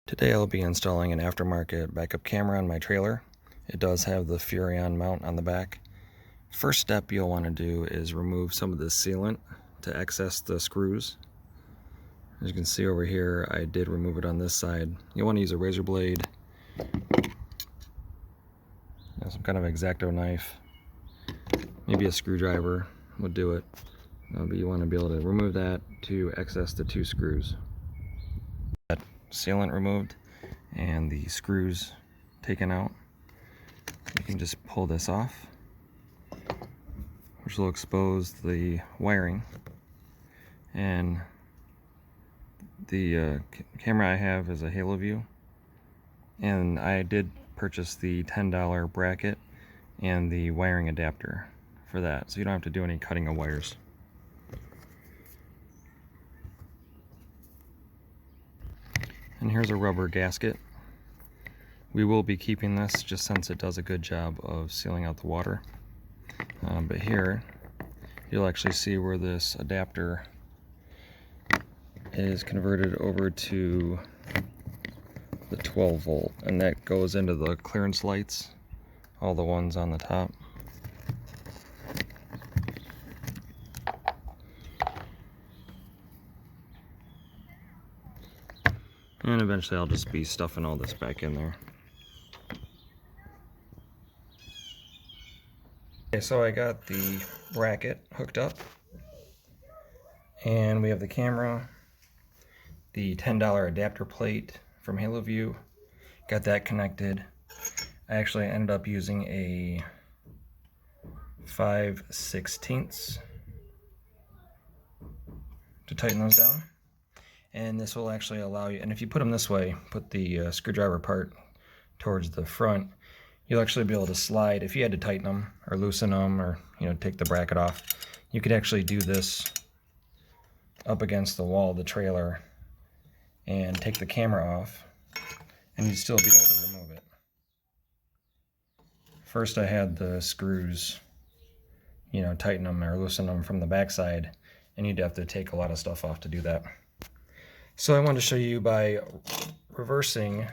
Today I'll be installing an aftermarket backup camera on my trailer. It does have the Furrion mount on the back. First step you'll want to do is remove some of the sealant to access the screws. As you can see over here, I did remove it on this side. You'll want to use a razor blade, some kind of X-Acto knife, maybe a screwdriver would do it. But you want to be able to remove that to access the two screws. That sealant removed and the screws taken out. You can just pull this off, which will expose the wiring. And the camera I have is a Haloview, and I did purchase the $10 bracket and the wiring adapter for that, so you don't have to do any cutting of wires. And here's a rubber gasket. We will be keeping this just since it does a good job of sealing out the water. But here, you'll actually see where this adapter is converted over to the 12 volt, and that goes into the clearance lights, all the ones on the top. And eventually I'll just be stuffing all this back in there. Okay, so I got the bracket hooked up, and we have the camera, the $10 adapter plate from Haloview, got that connected. I actually ended up using a 5/16 to tighten those down. And this will actually allow you, and if you put them this way, put the screwdriver part towards the front, you'll actually be able to slide. If you had to tighten them or loosen them, or take the bracket off, you could actually do this up against the wall of the trailer and take the camera off, and you'd still be able to remove it. First I had the screws, tighten them or loosen them from the backside, and you'd have to take a lot of stuff off to do that. So I wanted to show you by reversing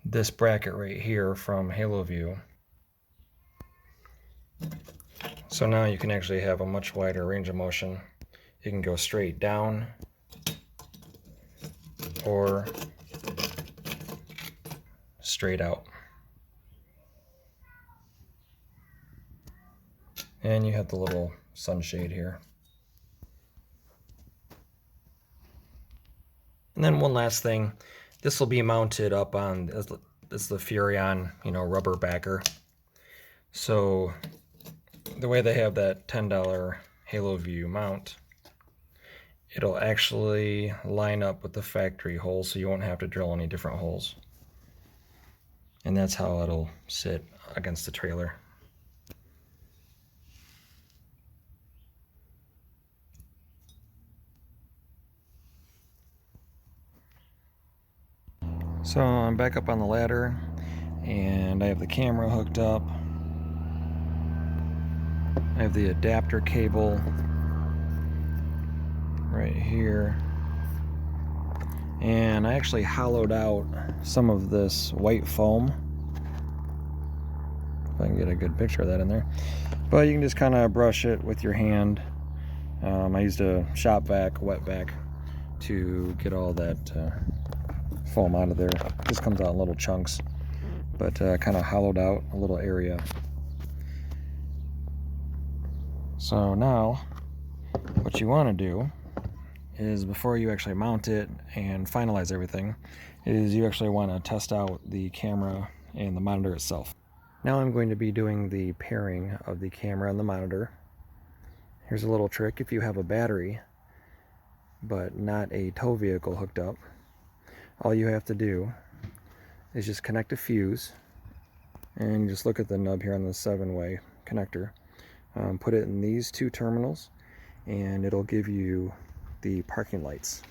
this bracket right here from Haloview. So now you can actually have a much wider range of motion. You can go straight down or straight out. And you have the little sunshade here. And then one last thing, this will be mounted up on this is the Furrion, rubber backer. So the way they have that $10 Haloview mount, it'll actually line up with the factory holes, so you won't have to drill any different holes. And that's how it'll sit against the trailer. So I'm back up on the ladder, and I have the camera hooked up. I have the adapter cable right here, and I actually hollowed out some of this white foam. If I can get a good picture of that in there. But you can just kind of brush it with your hand. I used a shop vac, wet vac, to get all that foam out of there. This comes out in little chunks, but kind of hollowed out a little area. So now what you want to do is, before you actually mount it and finalize everything, is you actually want to test out the camera and the monitor itself. Now I'm going to be doing the pairing of the camera and the monitor. Here's a little trick. If you have a battery but not a tow vehicle hooked up, all you have to do is just connect a fuse, and just look at the nub here on the 7-way connector. Put it in these two terminals, and it'll give you the parking lights.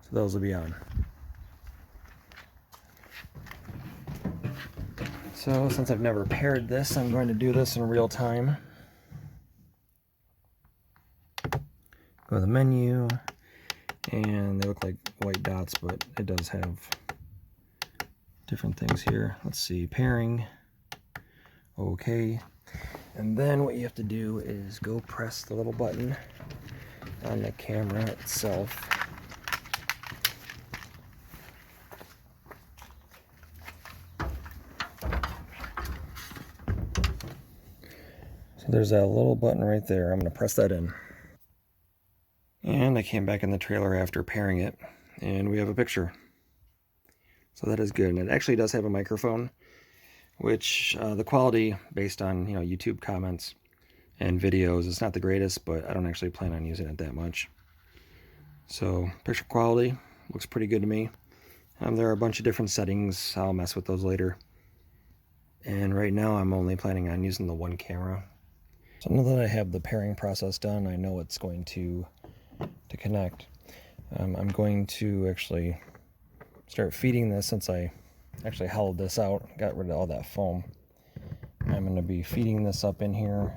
So those will be on. So since I've never paired this, I'm going to do this in real time. Go to the menu, and they look like white dots, but it does have different things here. Let's see, pairing, okay. And then what you have to do is go press the little button on the camera itself. So there's that little button right there. I'm going to press that in. And I came back in the trailer after pairing it, and we have a picture. So that is good. And it actually does have a microphone, which the quality, based on YouTube comments and videos, is not the greatest, but I don't actually plan on using it that much. So picture quality looks pretty good to me. There are a bunch of different settings. I'll mess with those later. And right now I'm only planning on using the one camera. So now that I have the pairing process done, I know it's going to connect. I'm going to actually start feeding this, since I actually hollowed this out, got rid of all that foam. I'm going to be feeding this up in here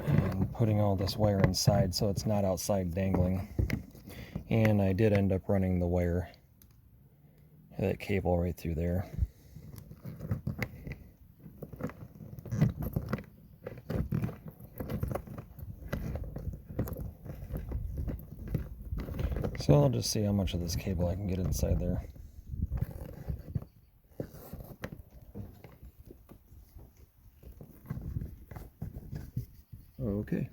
and putting all this wire inside so it's not outside dangling. And I did end up running the wire, that cable right through there. So I'll just see how much of this cable I can get inside there. Okay.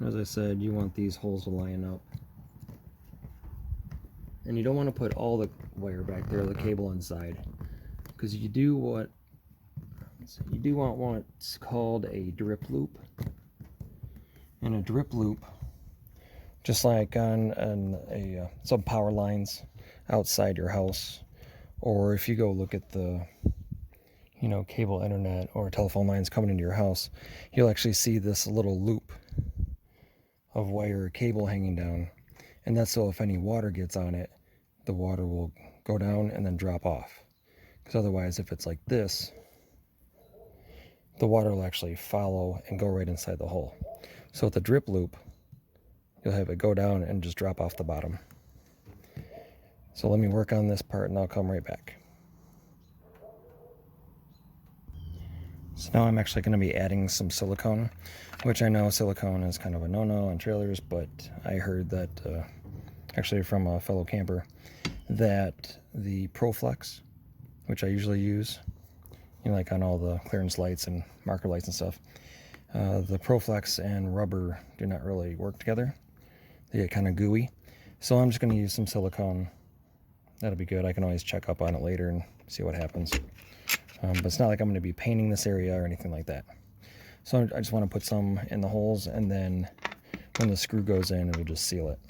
As I said, you want these holes to line up. And you don't want to put all the wire back there, the cable inside, because you do want what's called a drip loop. And a drip loop, just like on some power lines outside your house, or if you go look at the cable internet or telephone lines coming into your house, you'll actually see this little loop of wire or cable hanging down. And that's so if any water gets on it, the water will go down and then drop off. Because otherwise, if it's like this, the water will actually follow and go right inside the hole. So with the drip loop, you'll have it go down and just drop off the bottom. So let me work on this part and I'll come right back. So now I'm actually going to be adding some silicone, which I know silicone is kind of a no-no on trailers, but I heard that, actually from a fellow camper, that the ProFlex, which I usually use, like on all the clearance lights and marker lights and stuff, the ProFlex and rubber do not really work together. They get kind of gooey. So I'm just going to use some silicone. That'll be good. I can always check up on it later and see what happens. But it's not like I'm going to be painting this area or anything like that. So I just want to put some in the holes, and then when the screw goes in, it'll just seal it.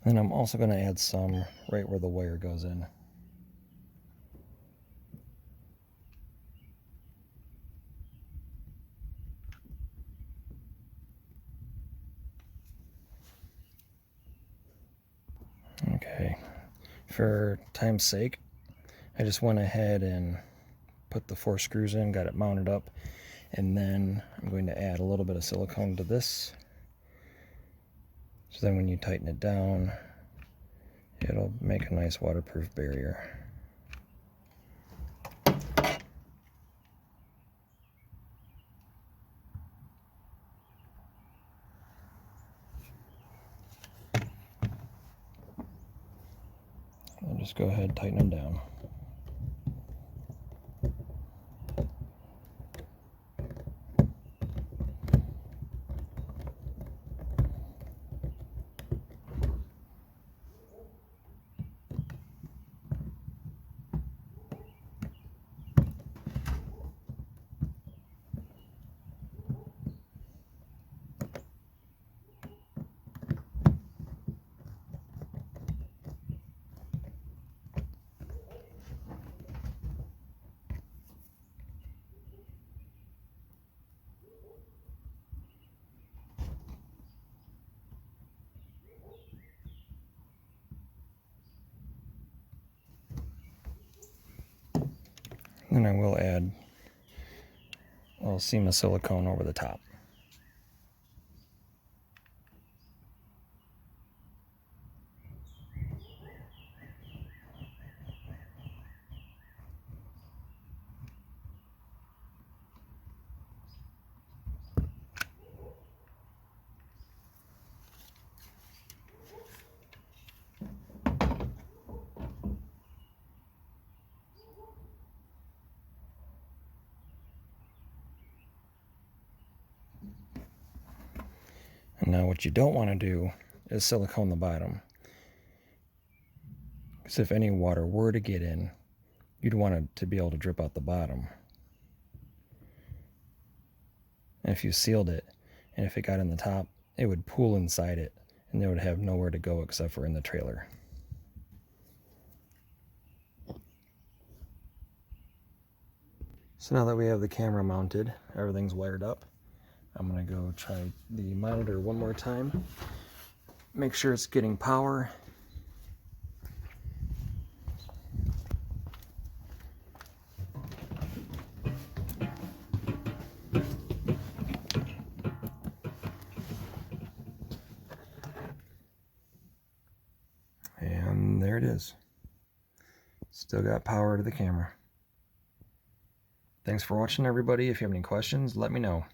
And I'm also going to add some right where the wire goes in. Okay, for time's sake, I just went ahead and put the 4 screws in, got it mounted up, and then I'm going to add a little bit of silicone to this. So then when you tighten it down, it'll make a nice waterproof barrier. And just go ahead and tighten them down. And I will add a little seam of silicone over the top. And now what you don't want to do is silicone the bottom. Because if any water were to get in, you'd want it to be able to drip out the bottom. And if you sealed it, and if it got in the top, it would pool inside it, and they would have nowhere to go except for in the trailer. So now that we have the camera mounted, everything's wired up, I'm going to go try the monitor one more time. Make sure it's getting power. And there it is. Still got power to the camera. Thanks for watching, everybody. If you have any questions, let me know.